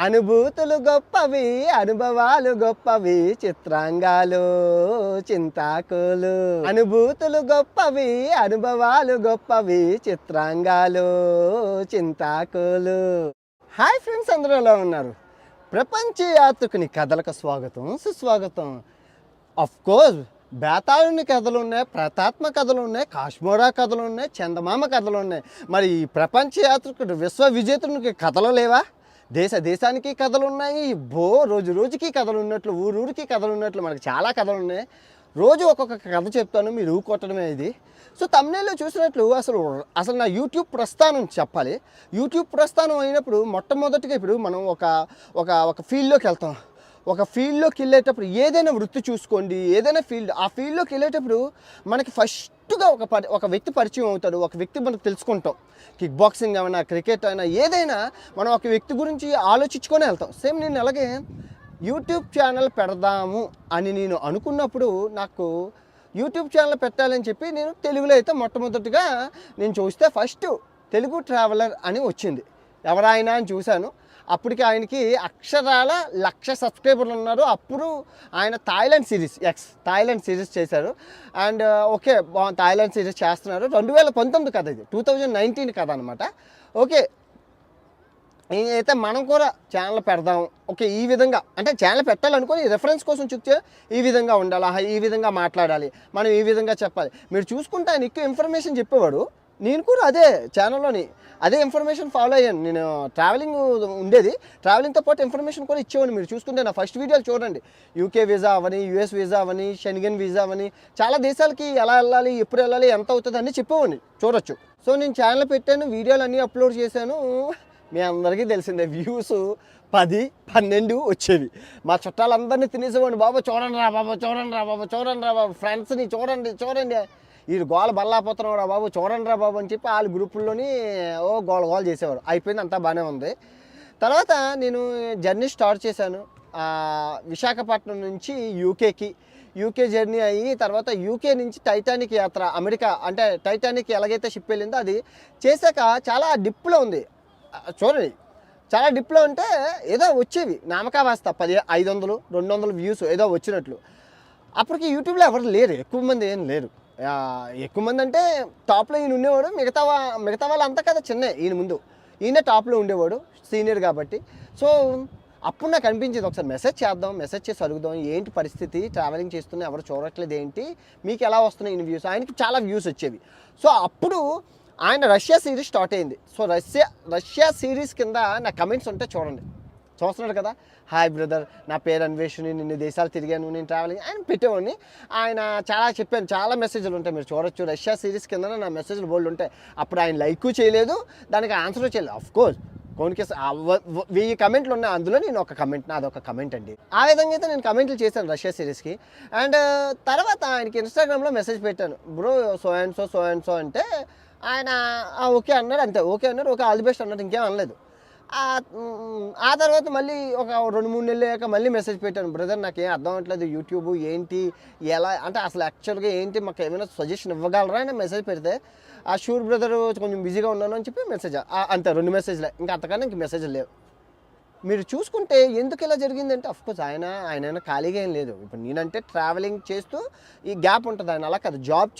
అనుభూతులు గొప్పవి, అనుభవాలు గొప్పవి, చిత్రాంగాలు చింతాకులు. అనుభూతులు గొప్పవి, అనుభవాలు గొప్పవి, చిత్రాంగాలు చింతాకులు. హాయ్ ఫ్రెండ్స్, అందరూ ఎలా ఉన్నారు? ప్రపంచ యాత్రికుని కథలకు స్వాగతం, సుస్వాగతం. ఆఫ్ కోర్స్ బేతాళుని కథలు ఉన్నాయి, ప్రతాత్మ కథలు ఉన్నాయి, కాశ్మోరా కథలు ఉన్నాయి, చందమామ కథలు ఉన్నాయి. మరి ఈ ప్రపంచ యాత్రికుడు విశ్వ విజేతనికి కథలు లేవా? దేశానికి కథలు ఉన్నాయి, రోజు రోజుకి కథలు ఉన్నట్లు, ఊరూరికి కథలు ఉన్నట్లు మనకి చాలా కథలు ఉన్నాయి. రోజు ఒక్కొక్క కథ చెప్తాను, మీరు కొట్టడమే ఇది. సో తమ్నేల్లో చూసినట్లు అసలు నా యూట్యూబ్ ప్రస్థానం చెప్పాలి. యూట్యూబ్ ప్రస్థానం అయినప్పుడు మొట్టమొదటిగా ఇప్పుడు మనం ఒక ఫీల్డ్లోకి వెళ్తాం. ఒక ఫీల్డ్లోకి వెళ్ళేటప్పుడు ఏదైనా వృత్తి చూసుకోండి, ఏదైనా ఆ ఫీల్డ్లోకి వెళ్ళేటప్పుడు మనకి ఫస్ట్గా ఒక వ్యక్తి పరిచయం అవుతాడు, ఒక వ్యక్తి మనకు తెలుసుకుంటాం. కిక్ బాక్సింగ్ అయినా, క్రికెట్ అయినా, ఏదైనా మనం ఒక వ్యక్తి గురించి ఆలోచించుకొని వెళ్తాం. సేమ్ నేను అలాగే యూట్యూబ్ ఛానల్ పెడదాము అని నేను అనుకున్నప్పుడు నాకు యూట్యూబ్ ఛానల్ పెట్టాలని చెప్పి నేను తెలుగులో అయితే మొట్టమొదటిగా నేను చూస్తే ఫస్ట్ తెలుగు ట్రావెలర్ అని వచ్చింది. ఎవరాయన అని చూశాను. అప్పటికి ఆయనకి అక్షరాల 1,00,000 సబ్స్క్రైబర్లు ఉన్నారు. అప్పుడు ఆయన థాయిలాండ్ సిరీస్ చేశారు. అండ్ ఓకే, థాయిలాండ్ సిరీస్ చేస్తున్నారు. 2019 కథ, ఇది 2019 కథ అనమాట. ఓకే, అయితే మనం కూడా ఛానల్ పెడదాం. ఓకే, ఈ విధంగా అంటే ఛానల్ పెట్టాలనుకొని రెఫరెన్స్ కోసం చూస్తే ఈ విధంగా ఉండాలి, ఈ విధంగా మాట్లాడాలి, మనం ఈ విధంగా చెప్పాలి. మీరు చూసుకుంటే ఆయన ఎక్కువ ఇన్ఫర్మేషన్ చెప్పేవాడు. నేను కూడా అదే ఛానల్లోని అదే ఇన్ఫర్మేషన్ ఫాలో అయ్యాను. నేను ట్రావెలింగ్ ఉండేది, ట్రావెలింగ్తో పాటు ఇన్ఫర్మేషన్ కూడా ఇచ్చేవాడిని. మీరు చూసుకుంటే నా ఫస్ట్ వీడియోలు చూడండి, యూకే వీసా అవని, యూఎస్ వీసా అవని, షెంగెన్ వీసా అవని, చాలా దేశాలకి ఎలా వెళ్ళాలి, ఎప్పుడు వెళ్ళాలి, ఎంత అవుతుంది అన్నీ చెప్పేవాడిని, చూడొచ్చు. సో నేను ఛానల్ పెట్టాను, వీడియోలు అన్నీ అప్లోడ్ చేశాను. మీ అందరికీ తెలిసిందే, వ్యూస్ 10, 12 వచ్చేవి. మా చుట్టాలందరినీ తినేసేవాడిని, బాబా చూడండి రా బాబా, చూడండి రా బాబా, చూడండి రా బాబా, ఫ్రెండ్స్ని చూడండి ఈ గోల బల్లాపోతున్నాడు రా బాబు, చూడండి రా బాబు అని చెప్పి వాళ్ళ గ్రూపుల్లోని గోల చేసేవారు. అయిపోయింది, అంతా బాగానే ఉంది. తర్వాత నేను జర్నీ స్టార్ట్ చేశాను. విశాఖపట్నం నుంచి యూకే జర్నీ అయ్యి, తర్వాత యూకే నుంచి టైటానిక్ యాత్ర, అమెరికా అంటే టైటానిక్ ఎలాగైతే షిప్ వెళ్ళిందో అది చేశాక చాలా డిప్లో ఉంది. చూడండి, చాలా డిప్లో అంటే ఏదో వచ్చేవి నామకావాస్త 500, 200 వ్యూస్ ఏదో వచ్చినట్లు. అప్పటికి యూట్యూబ్లో ఎవరు లేరు, ఎక్కువ మంది ఏం లేరు. ఎక్కువ మంది అంటే టాప్లో ఈయన ఉండేవాడు, మిగతా వాళ్ళంతా కదా చిన్న, ఈయన టాప్లో ఉండేవాడు, సీనియర్ కాబట్టి. సో అప్పుడు నాకు అనిపించింది, ఒకసారి మెసేజ్ చేసి అడుగుదాం, ఏంటి పరిస్థితి, ట్రావెలింగ్ చేస్తున్నా ఎవరు చూడట్లేదు ఏంటి, మీకు ఎలా వస్తున్నాయి ఇన్ని వ్యూస్. ఆయనకి చాలా వ్యూస్ వచ్చేవి. సో అప్పుడు ఆయన రష్యా సిరీస్ స్టార్ట్ అయింది. సో రష్యా సిరీస్ కింద నా కమెంట్స్ ఉంటే చూస్తున్నాడు కదా, హాయ్ బ్రదర్, నా పేరు అన్వేషణి, నిన్ను దేశాలు తిరిగాను, నేను ట్రావెలింగ్ ఆయన పెట్టేవాడిని. ఆయన చెప్పాను, చాలా మెసేజ్లు ఉంటాయి, మీరు చూడొచ్చు. రష్యా సిరీస్ కింద నా మెసేజ్లు బోల్డ్ ఉంటాయి. అప్పుడు ఆయన లైక్ చేయలేదు, దానికి ఆన్సర్ చేయలేదు. అఫ్కోర్స్ కొన్ని 1000 కమెంట్లు ఉన్నాయి, అందులో నేను నాదొక కమెంట్ అండి. ఆ విధంగా అయితే నేను కమెంట్లు చేశాను రష్యా సిరీస్కి. అండ్ తర్వాత ఆయనకి ఇన్స్టాగ్రామ్లో మెసేజ్ పెట్టాను, బ్రో సో అండ్ సో అంటే ఆయన ఓకే అన్నాడు, అంతే ఓకే అన్నాడు, ఓకే ఆల్ ది బెస్ట్ అన్నాడు, ఇంకేం అనలేదు. ఆ తర్వాత మళ్ళీ ఒక 2-3 నెలలు అయ్యాక మళ్ళీ మెసేజ్ పెట్టాను, బ్రదర్ నాకేం అర్థం అవ్వట్లేదు యూట్యూబ్ ఏంటి, ఎలా అంటే అసలు యాక్చువల్గా ఏంటి, మాకు ఏమైనా సజెషన్ ఇవ్వగలరా అని మెసేజ్ పెడితే, షూర్ బ్రదర్ కొంచెం బిజీగా ఉన్నాను అని చెప్పి మెసేజ్, అంతే 2 మెసేజ్లే, ఇంకా అంతకన్నా ఇంక మెసేజ్లు లేవు. మీరు చూసుకుంటే ఎందుకు ఇలా జరిగిందంటే, అఫ్కోర్స్ ఆయన ఖాళీగా ఏం లేదు. ఇప్పుడు నేనంటే ట్రావెలింగ్ చేస్తూ ఈ గ్యాప్ ఉంటుంది, ఆయన అలా కాదు, జాబ్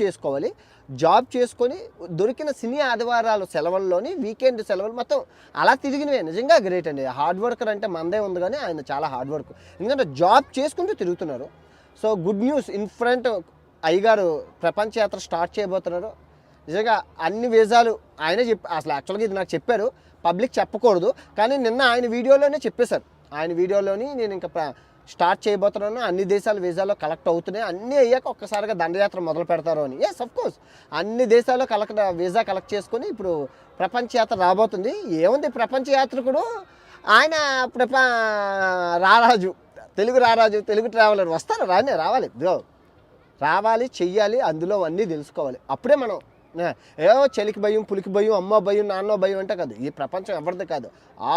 చేసుకొని దొరికిన సినీ ఆదివారాలు సెలవుల్లోని వీకెండ్ సెలవులు మొత్తం అలా తిరిగినవే. నిజంగా గ్రేట్ అండి. హార్డ్ వర్కర్ అంటే మందే ఉంది, కానీ ఆయన చాలా హార్డ్ వర్క్, ఎందుకంటే జాబ్ చేసుకుంటూ తిరుగుతున్నారు. So good news, in front అయ్యగారు ప్రపంచ యాత్ర స్టార్ట్ చేయబోతున్నారు. నిజంగా అన్ని వీసాలు ఆయనే అసలు యాక్చువల్గా ఇది నాకు చెప్పారు, పబ్లిక్ చెప్పకూడదు, కానీ నిన్న ఆయన వీడియోలోనే చెప్పేశారు. ఆయన వీడియోలోని నేను ఇంకా స్టార్ట్ చేయబోతున్నాను, అన్ని దేశాల వీసాలో కలెక్ట్ అవుతున్నాయి, అన్నీ అయ్యాక ఒక్కసారిగా దండయాత్ర మొదలు పెడతారు అని. ఎస్ అఫ్కోర్స్ అన్ని దేశాల్లో వీసా కలెక్ట్ చేసుకొని ఇప్పుడు ప్రపంచ యాత్ర రాబోతుంది. ఏముంది, ప్రపంచ యాత్రికుడు ఆయన రారాజు, తెలుగు ట్రావెలర్ వస్తారు, రావాలి, చెయ్యాలి, అందులో అన్నీ తెలుసుకోవాలి. అప్పుడే మనం ఏవో చలికి భయం, పులికి భయం, అమ్మ భయం, నాన్న భయం అంటే కాదు, ఈ ప్రపంచం ఎవరిది కాదు.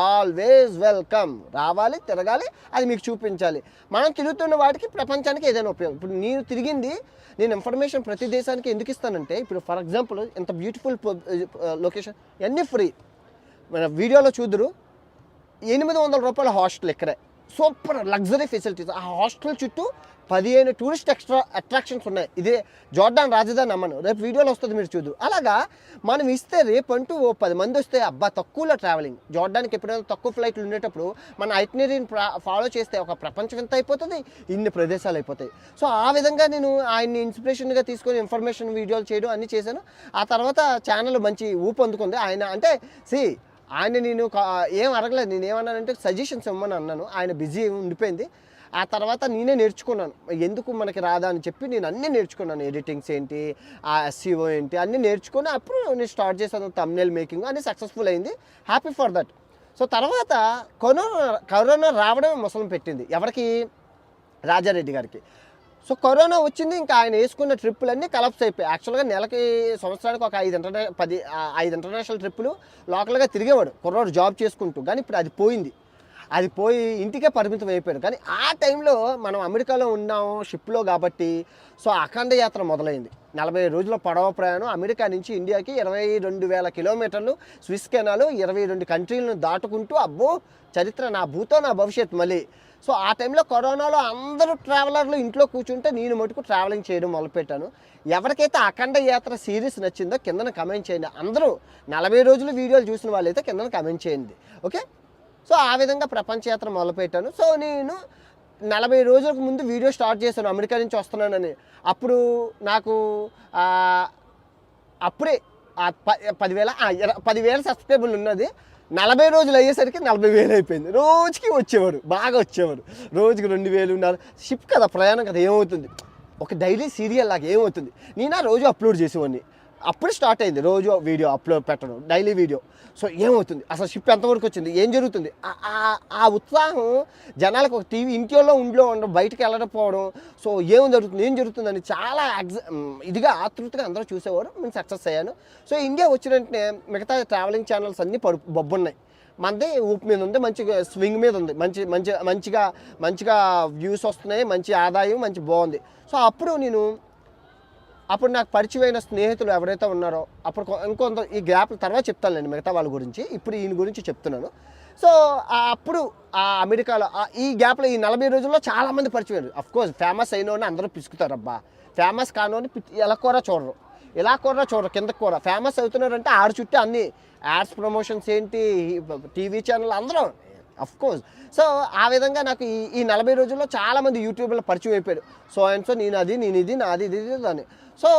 ఆల్వేస్ వెల్కమ్, రావాలి, తిరగాలి, అది మీకు చూపించాలి. మనం తిరుగుతున్న వాటికి ప్రపంచానికి ఏదైనా ఉపయోగం. ఇప్పుడు నేను ఇన్ఫర్మేషన్ ప్రతి దేశానికి ఎందుకు ఇస్తానంటే, ఇప్పుడు ఫర్ ఎగ్జాంపుల్ ఇంత బ్యూటిఫుల్ లొకేషన్ అన్నీ ఫ్రీ, మన వీడియోలో చూద్దరు, 800 రూపాయల హాస్టల్ ఇక్కడే, సూపర్ లగ్జరీ ఫెసిలిటీస్. ఆ హాస్టల్ చుట్టూ 15 టూరిస్ట్ అట్రాక్షన్స్ ఉన్నాయి. ఇదే జోర్డాన్ రాజధాని అమ్మను, రేపు వీడియోలో వస్తుంది మీరు చూద్దు. అలాగా మనం ఇస్తే రేపంటూ ఓ 10 మంది వస్తే అబ్బా తక్కువలో ట్రావెలింగ్. జోర్డాన్కి ఎప్పుడైనా తక్కువ ఫ్లైట్లు ఉండేటప్పుడు మన ఐటినరీని ఫాలో చేస్తే ఒక ప్రపంచం ఎంత అయిపోతుంది, ఇన్ని ప్రదేశాలు అయిపోతాయి. సో ఆ విధంగా నేను ఆయన్ని ఇన్స్పిరేషన్గా తీసుకొని ఇన్ఫర్మేషన్ వీడియోలు చేయడం అన్నీ చేశాను. ఆ తర్వాత ఛానల్ మంచి ఊపు అందుకుంది. ఆయన అంటే ఆయన నేను ఏం అడగలేదు, నేను ఏమన్నానంటే సజెషన్స్ ఇవ్వమని అన్నాను. ఆయన బిజీ ఉండిపోయింది. ఆ తర్వాత నేనే నేర్చుకున్నాను, ఎందుకు మనకి రాదా అని చెప్పి నేను అన్నీ నేర్చుకున్నాను. ఎడిటింగ్స్ ఏంటి, ఆ ఎస్సీఓ ఏంటి అన్నీ నేర్చుకొని అప్పుడు నేను స్టార్ట్ చేశాను. థంబ్నెయిల్ మేకింగ్ అన్నీ సక్సెస్ఫుల్ అయింది, హ్యాపీ ఫర్ దట్. సో తర్వాత కరోనా రావడం మొదలు పెట్టింది ఎవరికి, రాజారెడ్డి గారికి. సో కరోనా వచ్చింది, ఇంకా ఆయన వేసుకున్న ట్రిప్పులన్నీ కలప్స్ అయిపోయాయి. యాక్చువల్గా నెలకి సంవత్సరానికి ఒక 5 ఇంటర్నేషనల్ ట్రిప్పులు లోకల్గా తిరిగేవాడు కుర్రాడు జాబ్ చేసుకుంటూ. కానీ ఇప్పుడు అది పోయి ఇంటికే పరిమితం అయిపోయాడు. కానీ ఆ టైంలో మనం అమెరికాలో ఉన్నాము షిప్లో కాబట్టి, సో అఖండ యాత్ర మొదలైంది. 40 రోజుల పడవ ప్రయాణం అమెరికా నుంచి ఇండియాకి, 22,000 కిలోమీటర్లు, స్విస్ కెనాలు, 22 కంట్రీలను దాటుకుంటూ, అబ్బో చరిత్ర, నా భూతో నా భవిష్యత్ మళ్ళీ. సో ఆ టైంలో కరోనాలో అందరూ ట్రావెలర్లు ఇంట్లో కూర్చుంటే నేను మటుకు ట్రావెలింగ్ చేయడం మొదలుపెట్టాను. ఎవరికైతే అఖండ యాత్ర సిరీస్ నచ్చిందో కిందన కమెంట్ చేయండి. అందరూ 40 రోజులు వీడియోలు చూసిన వాళ్ళైతే కిందన కమెంట్ చేయండి, ఓకే. సో ఆ విధంగా ప్రపంచ యాత్ర మొదలుపెట్టాను. సో నేను 40 రోజులకు ముందు వీడియో స్టార్ట్ చేశాను అమెరికా నుంచి వస్తున్నానని. అప్పుడు నాకు అప్పుడే 10,000 సబ్స్క్రైబర్లు ఉన్నది. 40 రోజులు అయ్యేసరికి 40,000 అయిపోయింది. రోజుకి వచ్చేవారు, బాగా వచ్చేవారు. రోజుకి 2,000. షిప్ కదా, ప్రయాణం కదా, ఏమవుతుంది ఒక డైలీ సీరియల్ లాగా ఏమవుతుంది. నేను ఆ రోజు అప్లోడ్ చేసేవాడిని. అప్పుడు స్టార్ట్ అయింది రోజు వీడియో అప్లోడ్ పెట్టడం, డైలీ వీడియో. సో ఏమవుతుంది, అసలు షిప్ ఎంతవరకు వచ్చింది, ఏం జరుగుతుంది, ఆ ఉత్సాహం జనాలకు ఒక టీవీ ఇంట్లో ఉండడం, బయటకు వెళ్ళకపోవడం. సో ఏం జరుగుతుందని చాలా ఇదిగా ఆతృతగా అందరూ చూసేవారు. నేను సక్సెస్ అయ్యాను. సో ఇండియా వచ్చిన వెంటనే మిగతా ట్రావెలింగ్ ఛానల్స్ అన్నీ బొబ్బున్నాయి. మనది ఊపు మీద ఉంది, మంచిగా స్వింగ్ మీద ఉంది, మంచిగా వ్యూస్ వస్తున్నాయి, మంచి ఆదాయం, మంచి బాగుంది. సో అప్పుడు నాకు పరిచయమైన స్నేహితులు ఎవరైతే ఉన్నారో, అప్పుడు ఇంకొంత ఈ గ్యాప్ తర్వాత చెప్తాను నేను మిగతా వాళ్ళ గురించి, ఇప్పుడు ఈయన గురించి చెప్తున్నాను. సో అప్పుడు ఆ అమెరికాలో ఈ గ్యాప్లో ఈ 40 రోజుల్లో చాలామంది పరిచయం. అఫ్కోర్స్ ఫేమస్ అయినోని అందరూ పిసుకుతారు, అబ్బా ఫేమస్ కానోని ఇలా కూర చూడరు, కింద కూర. ఫేమస్ అవుతున్నారంటే ఆడ చుట్టూ అన్ని యాడ్స్, ప్రమోషన్స్ ఏంటి, టీవీ ఛానల్ అందరూ అఫ్కోర్స్. సో ఆ విధంగా నాకు ఈ 40 రోజుల్లో చాలామంది యూట్యూబ్లో పరిచయం అయిపోయారు. సో నేను ఇది నాది ఇది అని. సో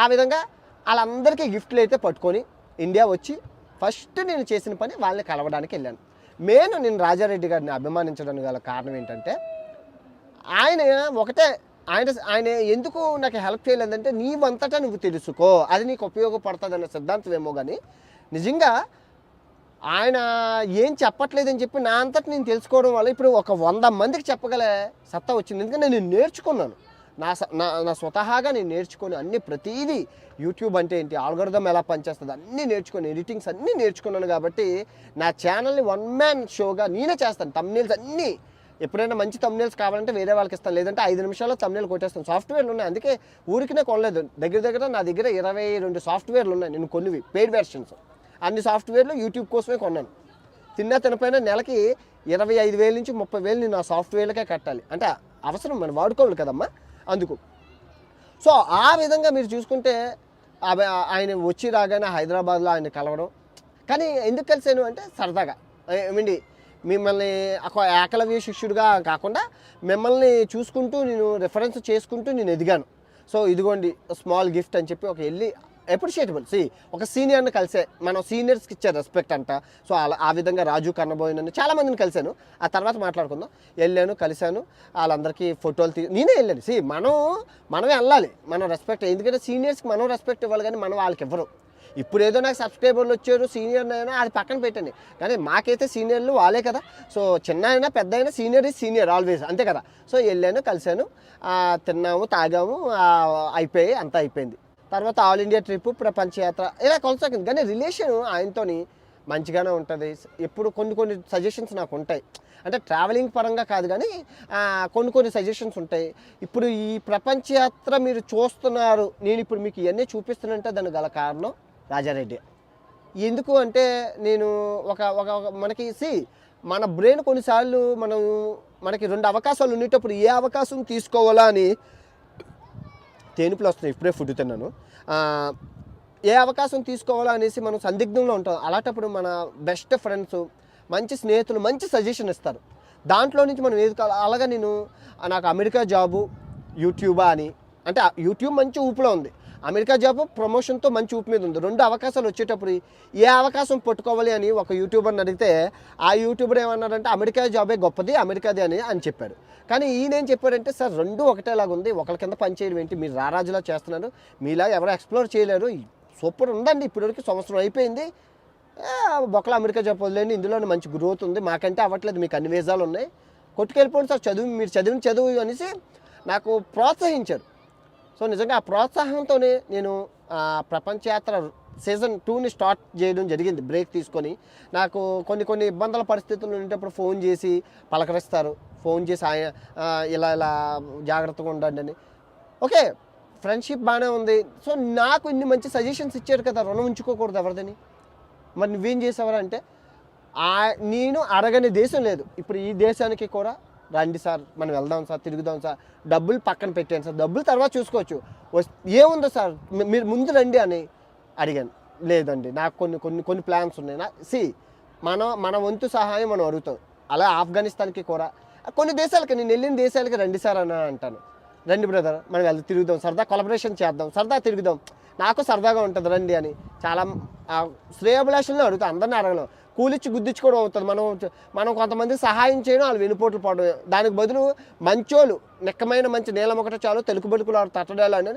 ఆ విధంగా వాళ్ళందరికీ గిఫ్ట్లు అయితే పట్టుకొని ఇండియా వచ్చి ఫస్ట్ నేను చేసిన పని వాళ్ళని కలవడానికి వెళ్ళాను. నేను రాజారెడ్డి గారిని అభిమానించడానికి గల కారణం ఏంటంటే, ఆయన ఎందుకు నాకు హెల్ప్ చేయలేదంటే, నీవంతటా నువ్వు తెలుసుకో, అది నీకు ఉపయోగపడుతుంది అనే సిద్ధాంతం ఏమో. కానీ నిజంగా ఆయన ఏం చెప్పట్లేదని చెప్పి నా అంతటి నేను తెలుసుకోవడం వల్ల ఇప్పుడు ఒక 100 మందికి చెప్పగల సత్తా వచ్చింది. ఎందుకంటే నేను నేర్చుకున్నాను, నా స్వతహాగా నేను నేర్చుకొని అన్ని ప్రతిదీ యూట్యూబ్ అంటే ఏంటి, ఆల్గోరిథం ఎలా పనిచేస్తుంది అన్నీ నేర్చుకొని, ఎడిటింగ్స్ అన్నీ నేర్చుకున్నాను. కాబట్టి నా ఛానల్ని 1 మ్యాన్ షోగా నేనే చేస్తాను. థంబ్నెయిల్స్ అన్నీ ఎప్పుడైనా మంచి థంబ్నెయిల్స్ కావాలంటే వేరే వాళ్ళకి ఇస్తాను, లేదంటే 5 నిమిషాల్లో థంబ్నెయిల్ కొట్టేస్తాను. సాఫ్ట్వేర్లు ఉన్నాయి, అందుకే ఊరికినే కొనలేదు. నా దగ్గర 22 సాఫ్ట్వేర్లు ఉన్నాయి. నేను కొన్నివి పెయిడ్ వెర్షన్స్, అన్ని సాఫ్ట్వేర్లు యూట్యూబ్ కోసమే కొన్నాను. తినపైన నెలకి 25,000 నుంచి 30,000 నేను ఆ సాఫ్ట్వేర్లకే కట్టాలి. అంటే అవసరం, మనం వాడుకోవాలి కదమ్మా, అందుకు. సో ఆ విధంగా మీరు చూసుకుంటే ఆయన వచ్చి రాగానే హైదరాబాద్లో ఆయన కలవడం. కానీ ఎందుకు కలిసాను అంటే సరదాగా, ఏమండి మిమ్మల్ని ఒక ఏకలవ్య శిష్యుడిగా కాకుండా మిమ్మల్ని చూసుకుంటూ, నేను రిఫరెన్స్ చేసుకుంటూ నేను ఎదిగాను. సో ఇదిగోండి స్మాల్ గిఫ్ట్ అని చెప్పి వెళ్ళి అప్రిషియేటబుల్. ఒక సీనియర్ని కలిసే, మనం సీనియర్స్కి ఇచ్చే రెస్పెక్ట్ అంట. సో ఆ విధంగా రాజు కన్నబోయినని చాలామందిని కలిశాను. ఆ తర్వాత మాట్లాడుకుందాం. వెళ్ళాను, కలిశాను, వాళ్ళందరికీ ఫోటోలు నేనే వెళ్ళాను. మనమే వెళ్ళాలి, మనం రెస్పెక్ట్. ఎందుకంటే సీనియర్స్కి మనం రెస్పెక్ట్ ఇవ్వాలి, కానీ మనం వాళ్ళకి ఇవ్వరు. ఇప్పుడు ఏదో నాకు సబ్స్క్రైబర్లు వచ్చారు, సీనియర్ అయినా అది పక్కన పెట్టండి, కానీ మాకైతే సీనియర్లు వాళ్ళే కదా. సో చిన్న అయినా పెద్ద అయినా సీనియర్ ఈజ్ సీనియర్ ఆల్వేస్, అంతే కదా. సో వెళ్ళాను, కలిశాను, తిన్నాము, తాగాము, అంతా అయిపోయింది. తర్వాత ఆల్ ఇండియా ట్రిప్, ప్రపంచ యాత్ర ఇలా కొనసాగింది. కానీ రిలేషన్ ఆయనతో మంచిగానే ఉంటుంది. ఎప్పుడు కొన్ని సజెషన్స్ నాకు ఉంటాయి, అంటే ట్రావెలింగ్ పరంగా కాదు, కానీ కొన్ని సజెషన్స్ ఉంటాయి. ఇప్పుడు ఈ ప్రపంచ యాత్ర మీరు చూస్తున్నారు, నేను ఇప్పుడు మీకు ఇవన్నీ చూపిస్తున్నంటే దానికి గల కారణం రాజారెడ్డి. ఎందుకు అంటే నేను మనకి మన బ్రెయిన్ కొన్నిసార్లు మనకి 2 అవకాశాలు ఉండేటప్పుడు ఏ అవకాశం తీసుకోవాలా అని తేనుపులు వస్తున్నాయి, ఇప్పుడే ఫుడ్ తిన్నాను. ఏ అవకాశం తీసుకోవాలా అనేసి మనం సందిగ్ధంలో ఉంటాం. అలాంటప్పుడు మన బెస్ట్ ఫ్రెండ్స్, మంచి స్నేహితులు మంచి సజెషన్ ఇస్తారు. దాంట్లో నుంచి మనం ఏది అలాగా నాకు అమెరికా జాబు యూట్యూబా అని, అంటే యూట్యూబ్ మంచి ఊపులో ఉంది, అమెరికా జాబ్ ప్రమోషన్తో మంచి ఊపు మీద ఉంది. 2 అవకాశాలు వచ్చేటప్పుడు ఏ అవకాశం పట్టుకోవాలి అని ఒక యూట్యూబర్ని అడిగితే ఆ యూట్యూబర్ ఏమన్నాడంటే అమెరికా జాబే గొప్పది, అమెరికాది అని చెప్పాడు. కానీ ఈయన ఏం చెప్పాడంటే, సార్ 2 ఒకటేలాగా ఉంది, ఒకరి కింద పని చేయడం ఏంటి, మీరు రారాజులా చేస్తున్నారు, మీలా ఎవరు ఎక్స్ప్లోర్ చేయలేరు, సూపర్ ఉందండి, ఇప్పటివరకు సంవత్సరం అయిపోయింది, బొక్కల అమెరికా జాబ్ వదిలేండి, ఇందులోనే మంచి గ్రోత్ ఉంది, మాకంటే అవ్వట్లేదు, మీకు అన్ని వీసాలు ఉన్నాయి, కొట్టుకెళ్ళిపోండి సార్, మీరు చదువు అనేసి నాకు ప్రోత్సహించారు. సో నిజంగా ఆ ప్రోత్సాహంతోనే నేను ప్రపంచ యాత్ర సీజన్ 2ని స్టార్ట్ చేయడం జరిగింది. బ్రేక్ తీసుకొని నాకు కొన్ని ఇబ్బందుల పరిస్థితులు ఉండేటప్పుడు ఫోన్ చేసి పలకరిస్తారు, ఫోన్ చేసి ఆయన ఇలా జాగ్రత్తగా ఉండండి అని. ఓకే, ఫ్రెండ్షిప్ బాగానే ఉంది. సో నాకు ఇన్ని మంచి సజెషన్స్ ఇచ్చారు కదా, రుణం ఉంచుకోకూడదు ఎవరిదని. మరి నువ్వేం చేసావరా అంటే, నేను అడగని దేశం లేదు. ఇప్పుడు ఈ దేశానికి కూడా రండి సార్, మనం వెళ్దాం సార్, తిరుగుదాం సార్, డబ్బులు పక్కన పెట్టాను సార్, డబ్బులు తర్వాత చూసుకోవచ్చు, ఏముందో సార్ మీరు ముందు రండి అని అడిగాను. లేదండి, నాకు కొన్ని ప్లాన్స్ ఉన్నాయి. మన వంతు సహాయం మనం అడుగుతాం. అలా ఆఫ్ఘనిస్తాన్కి కూడా కొన్ని దేశాలకి, నేను వెళ్ళిన దేశాలకి రండి సార్ అని అంటాను. రండి బ్రదర్, మనం వెళ్తే తిరుగుదాం, సరదా కొలబరేషన్ చేద్దాం, సరదా తిరుగుదాం, నాకు సరదాగా ఉంటుంది రండి అని చాలా శ్రేయోభిలాషులను అడుగుతాం. అందరినీ అడగలేం, కూలిచ్చి గుద్దించుకోవడం అవుతుంది. మనం కొంతమంది సహాయం చేయడం, వాళ్ళు వెనుపోట్లు పడడం. దానికి బదులు మంచోళ్ళు, నిక్కమైన మంచి నీలమొకట చాలు, తెలుగు బతుకులు తట్టడాలు అని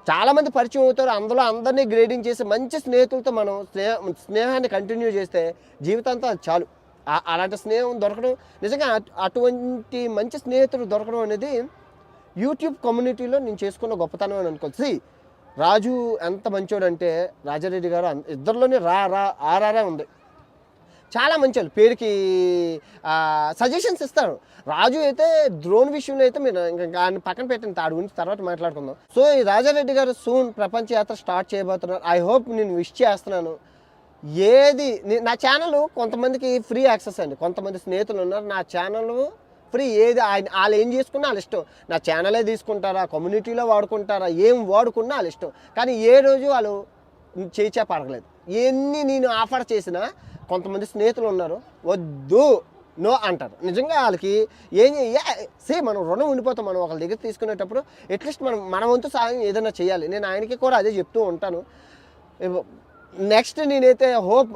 చాలామంది పరిచయం అవుతారు. అందులో అందరినీ గ్రేడింగ్ చేసి మంచి స్నేహితులతో మనం స్నేహాన్ని కంటిన్యూ చేస్తే జీవితాంతం అది చాలు. అలాంటి స్నేహం దొరకడం, నిజంగా అటువంటి మంచి స్నేహితులు దొరకడం అనేది యూట్యూబ్ కమ్యూనిటీలో నేను చేసుకున్న గొప్పతనం అని అనుకోవచ్చు. రాజు ఎంత మంచోడంటే, రాజారెడ్డి గారు ఇద్దరిలోనే ఆరారే ఉంది. చాలా మంచి పేరుకి సజెషన్స్ ఇస్తారు. రాజు అయితే డ్రోన్ విషయంలో అయితే మీరు ఆయన పక్కన పెట్టండి, దాని గురించి తర్వాత మాట్లాడుకుందాం. సో ఈ రాజారెడ్డి గారు సూన్ ప్రపంచ యాత్ర స్టార్ట్ చేయబోతున్నారు. ఐ హోప్ నేను విష్ చేస్తున్నాను. నా ఛానల్ కొంతమందికి ఫ్రీ యాక్సెస్ అండి, కొంతమంది స్నేహితులు ఉన్నారు, నా ఛానల్ ఫ్రీ, వాళ్ళు ఏం చేసుకున్నా వాళ్ళ ఇష్టం. నా ఛానలే తీసుకుంటారా, కమ్యూనిటీలో వాడుకుంటారా, ఏం వాడుకున్నా వాళ్ళ ఇష్టం. కానీ ఏ రోజు వాళ్ళు చేచా పడగలేదు. ఎన్ని నేను ఆఫర్ చేసినా కొంతమంది స్నేహితులు ఉన్నారు, వద్దు నో అంటారు. నిజంగా వాళ్ళకి మనం రుణం ఉండిపోతాం. మనం ఒకరి దగ్గర తీసుకునేటప్పుడు అట్లీస్ట్ మన వంతు సహాయం ఏదైనా చేయాలి. నేను ఆయనకి కూడా అదే చెప్తూ ఉంటాను. నెక్స్ట్ నేనైతే హోప్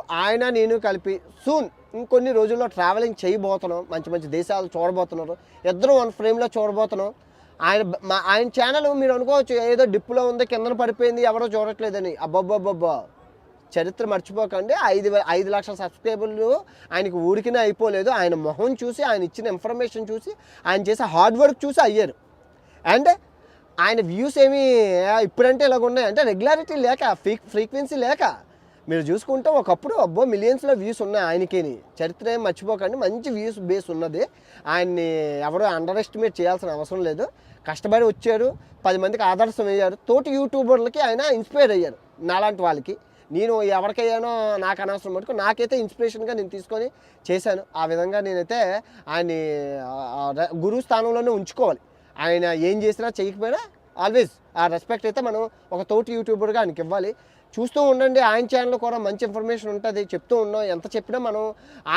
నేను కలిపి సూన్ ఇంకొన్ని రోజుల్లో ట్రావెలింగ్ చేయబోతున్నాం, మంచి దేశాలు చూడబోతున్నారు, ఇద్దరు వన్ ఫ్రేమ్లో చూడబోతున్నాం. ఆయన ఛానల్ మీరు అనుకోవచ్చు ఏదో డిప్పులో ఉంది, కిందన పడిపోయింది, ఎవరో చూడట్లేదని. అబ్బబ్బబ్బబ్బా, చరిత్ర మర్చిపోకండి. 5 లక్షల సబ్స్క్రైబర్లు ఆయనకి ఊరికినే అయిపోలేదు. ఆయన మొహం చూసి, ఆయన ఇచ్చిన ఇన్ఫర్మేషన్ చూసి, ఆయన చేసే హార్డ్ వర్క్ చూసి అయ్యారు. అండ్ ఆయన వ్యూస్ ఏమి ఇప్పుడంటే ఇలాగ ఉన్నాయి అంటే రెగ్యులారిటీ లేక, ఫ్రీక్వెన్సీ లేక. మీరు చూసుకుంటే ఒకప్పుడు మిలియన్స్లో వ్యూస్ ఉన్నాయి ఆయనకి. చరిత్ర ఏం మర్చిపోకండి, మంచి వ్యూస్ బేస్ ఉన్నది. ఆయన్ని ఎవరో అండర్ ఎస్టిమేట్ చేయాల్సిన అవసరం లేదు. కష్టపడి వచ్చారు, 10 మందికి ఆదర్శం అయ్యారు, తోటి యూట్యూబర్లకి ఆయన ఇన్స్పైర్ అయ్యారు. నాలాంటి వాళ్ళకి నేను ఎవరికయ్యానో నాకు అనవసరం మటుకు నాకైతే ఇన్స్పిరేషన్గా నేను తీసుకొని చేశాను. ఆ విధంగా నేనైతే ఆయన్ని గురువు స్థానంలోనే ఉంచుకోవాలి. ఆయన ఏం చేసినా చేయకపోయినా ఆల్వేస్ ఆ రెస్పెక్ట్ అయితే మనం ఒక తోటి యూట్యూబర్గా ఆయనకి ఇవ్వాలి. చూస్తూ ఉండండి, ఆయన ఛానల్లో కూడా మంచి ఇన్ఫర్మేషన్ ఉంటుంది. చెప్తూ ఉన్నాం, ఎంత చెప్పినా మనం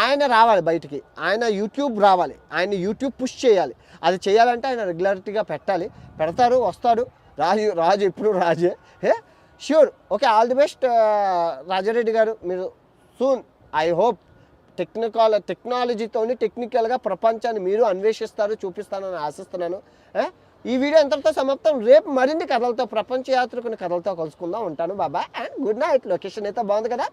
ఆయన రావాలి బయటికి, ఆయన యూట్యూబ్ రావాలి, ఆయన యూట్యూబ్ పుష్ చేయాలి. అది చేయాలంటే ఆయన రెగ్యులారిటీగా పెడతారు, వస్తాడు. రాజు ఎప్పుడు రాజే. Sure. Okay, all the best Rajareddy garu. మీరు సూన్ ఐ హోప్ టెక్నాలజీతోని టెక్నికల్గా ప్రపంచాన్ని మీరు అన్వేషిస్తారు, చూపిస్తానని ఆశిస్తున్నాను. ఈ వీడియో ఎంతటితో సమాప్తం. రేపు మరిన్ని కథలతో, ప్రపంచ యాత్రికుని కథలతో కలుసుకుందాం. ఉంటాను, బాబాయ్ అండ్ గుడ్ నైట్. లొకేషన్ అయితే బాగుంది కదా.